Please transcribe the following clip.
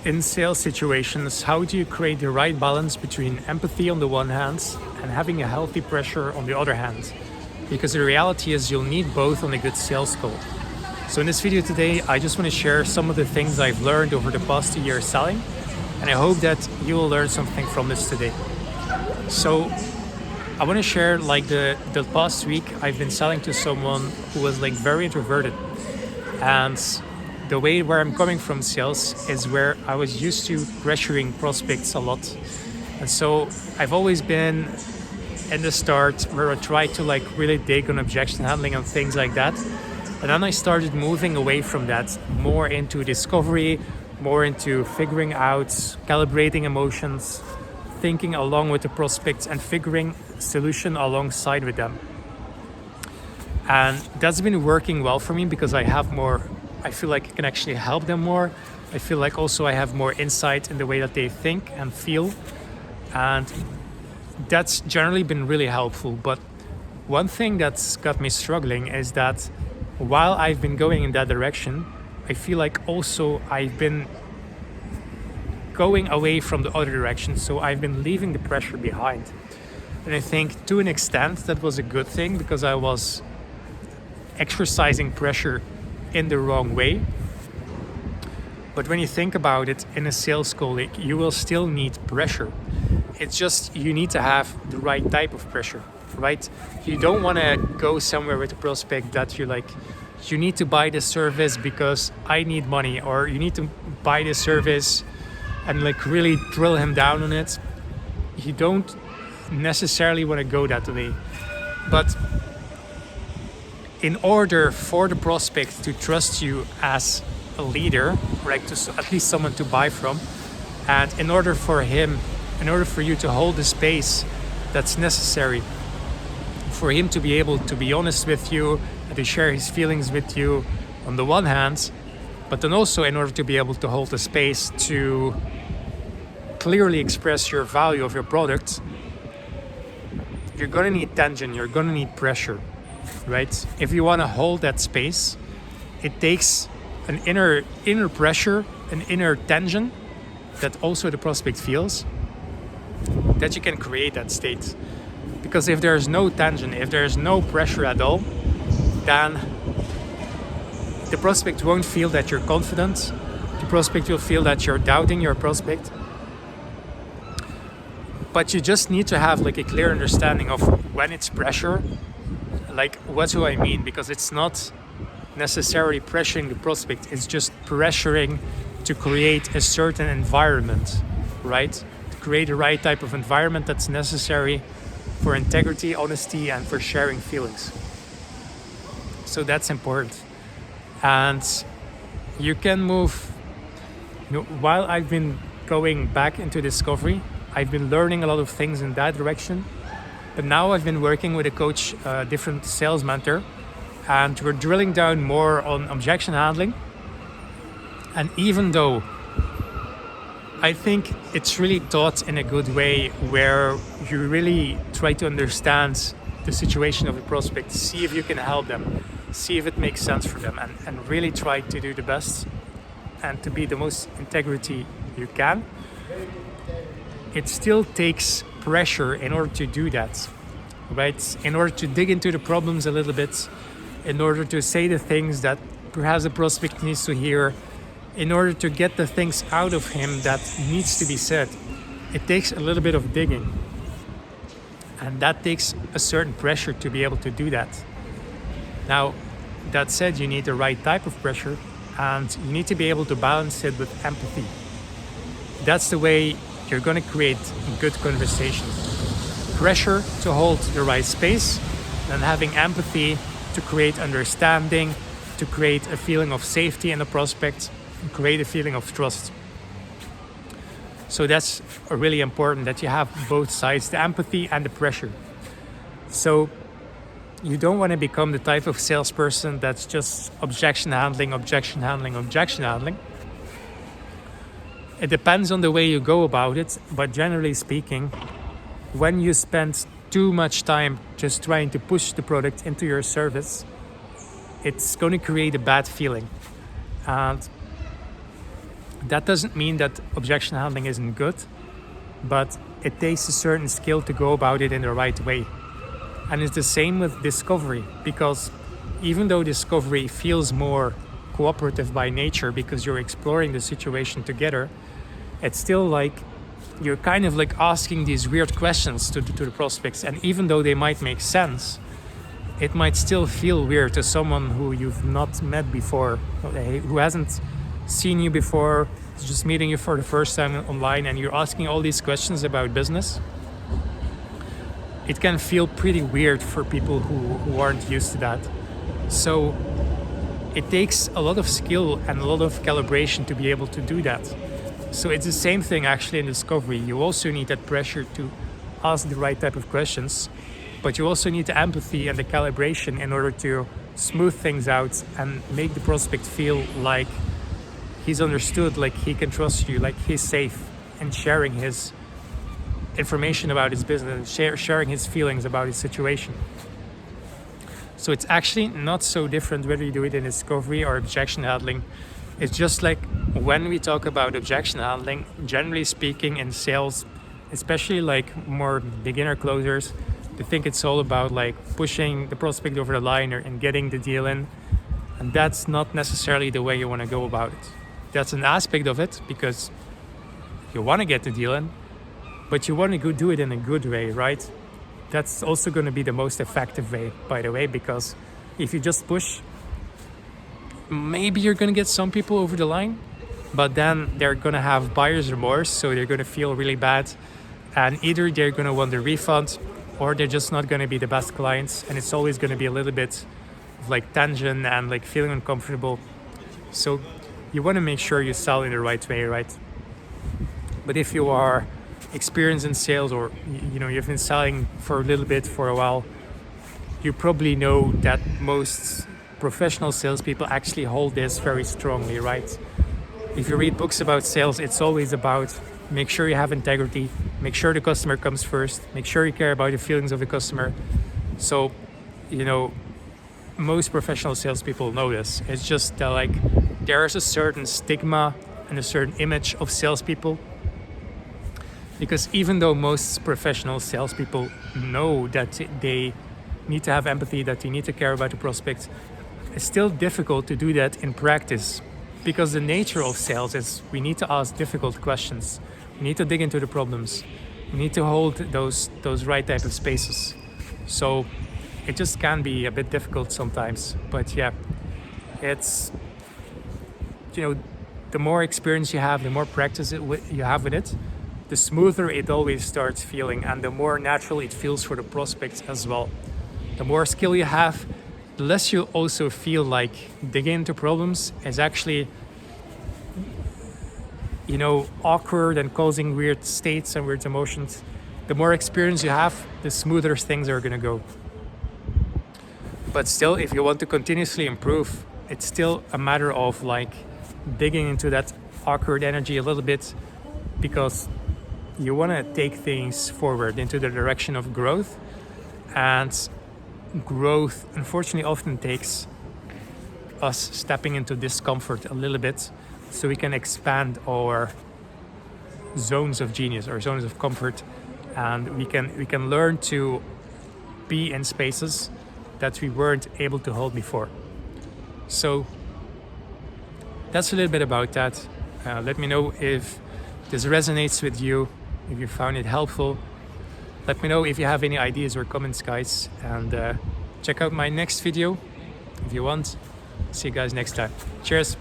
in sales situations, how do you create the right balance between empathy on the one hand and having a healthy pressure on the other hand? Because the reality is you'll need both on a good sales call. So in this video today, I just want to share some of the things I've learned over the past 2 years selling, and I hope that you will learn something from this today. So I want to share the past week I've been selling to someone who was very introverted, and the way where I'm coming from sales is where I was used to pressuring prospects a lot. And so I've always been in the start where I tried to really dig on objection handling and things like that. And then I started moving away from that, more into discovery, more into figuring out, calibrating emotions, thinking along with the prospects and figuring solution alongside with them. And that's been working well for me because I feel like I can actually help them more. I feel like also I have more insight in the way that they think and feel. And that's generally been really helpful. But one thing that's got me struggling is that while I've been going in that direction, I feel like also I've been going away from the other direction. So I've been leaving the pressure behind. And I think to an extent that was a good thing because I was exercising pressure in the wrong way. But when you think about it in a sales call, you will still need pressure. It's just you need to have the right type of pressure, right? You don't want to go somewhere with a prospect that you need to buy this service because I need money, or you need to buy this service and really drill him down on it. You don't necessarily want to go that way. But in order for the prospect to trust you as a leader, at least someone to buy from, and in order for you to hold the space that's necessary for him to be able to be honest with you and to share his feelings with you on the one hand, but then also in order to be able to hold the space to clearly express your value of your product, you're going to need tension, you're going to need pressure. Right? If you want to hold that space, it takes an inner pressure, an inner tension that also the prospect feels, that you can create that state. Because if there's no tension, if there's no pressure at all, then the prospect won't feel that you're confident. The prospect will feel that you're doubting your prospect. But you just need to have a clear understanding of when it's pressure. What do I mean? Because it's not necessarily pressuring the prospect, it's just pressuring to create a certain environment, right? To create the right type of environment that's necessary for integrity, honesty, and for sharing feelings. So that's important. And you can move, while I've been going back into discovery, I've been learning a lot of things in that direction. But now I've been working with a coach, a different sales mentor, and we're drilling down more on objection handling. And even though I think it's really taught in a good way where you really try to understand the situation of a prospect, see if you can help them, see if it makes sense for them, and really try to do the best and to be the most integrity you can, it still takes pressure in order to do that, right? In order to dig into the problems a little bit, in order to say the things that perhaps the prospect needs to hear, in order to get the things out of him that needs to be said, it takes a little bit of digging. And that takes a certain pressure to be able to do that. Now, that said, you need the right type of pressure, and you need to be able to balance it with empathy. That's the way you're going to create good conversation. Pressure to hold the right space, and having empathy to create understanding, to create a feeling of safety in the prospect, and create a feeling of trust. So that's really important that you have both sides, the empathy and the pressure. So you don't want to become the type of salesperson that's just objection handling. It depends on the way you go about it, but generally speaking, when you spend too much time just trying to push the product into your service, it's going to create a bad feeling. And That doesn't mean that objection handling isn't good, but it takes a certain skill to go about it in the right way. And it's the same with discovery, because even though discovery feels more cooperative by nature because you're exploring the situation together, it's still like you're kind of like asking these weird questions to the prospects. And even though they might make sense, it might still feel weird to someone who you've not met before, who hasn't seen you before, just meeting you for the first time online, and you're asking all these questions about business. It can feel pretty weird for people who aren't used to that. So it takes a lot of skill and a lot of calibration to be able to do that. So it's the same thing actually in discovery. You also need that pressure to ask the right type of questions, but you also need the empathy and the calibration in order to smooth things out and make the prospect feel like he's understood, like he can trust you, like he's safe in sharing his information about his business, sharing his feelings about his situation. So it's actually not so different whether you do it in discovery or objection handling. It's just like when we talk about objection handling, generally speaking in sales, especially like more beginner closers, they think it's all about like pushing the prospect over the line and getting the deal in. And that's not necessarily the way you want to go about it. That's an aspect of it because you want to get the deal in, but you want to do it in a good way, right? That's also going to be the most effective way, by the way, because if you just push, maybe you're going to get some people over the line, but then they're going to have buyer's remorse, so they're going to feel really bad, and either they're going to want a refund or they're just not going to be the best clients, and it's always going to be a little bit of like tension and like feeling uncomfortable. So you want to make sure you sell in the right way, right? But if you are experienced in sales, or you've been selling for a little bit, for a while, you probably know that most professional salespeople actually hold this very strongly, right? If you read books about sales, it's always about make sure you have integrity, make sure the customer comes first, make sure you care about the feelings of the customer. So, most professional salespeople know this. It's just that like there's a certain stigma and a certain image of salespeople. Because even though most professional salespeople know that they need to have empathy, that they need to care about the prospect, it's still difficult to do that in practice. Because the nature of sales is we need to ask difficult questions. We need to dig into the problems. We need to hold those right type of spaces. So it just can be a bit difficult sometimes. But yeah, it's, the more experience you have, the more practice you have with it, the smoother it always starts feeling, and the more natural it feels for the prospects as well. The more skill you have, the less you also feel like digging into problems is actually, awkward and causing weird states and weird emotions. The more experience you have, the smoother things are gonna go. But still, if you want to continuously improve, it's still a matter of like digging into that awkward energy a little bit, because you want to take things forward into the direction of growth, and growth unfortunately often takes us stepping into discomfort a little bit so we can expand our zones of genius or zones of comfort, and we can learn to be in spaces that we weren't able to hold before. So that's a little bit about that. Let me know if this resonates with you, if you found it helpful. Let me know if you have any ideas or comments, guys, and check out my next video if you want. See you guys next time. Cheers.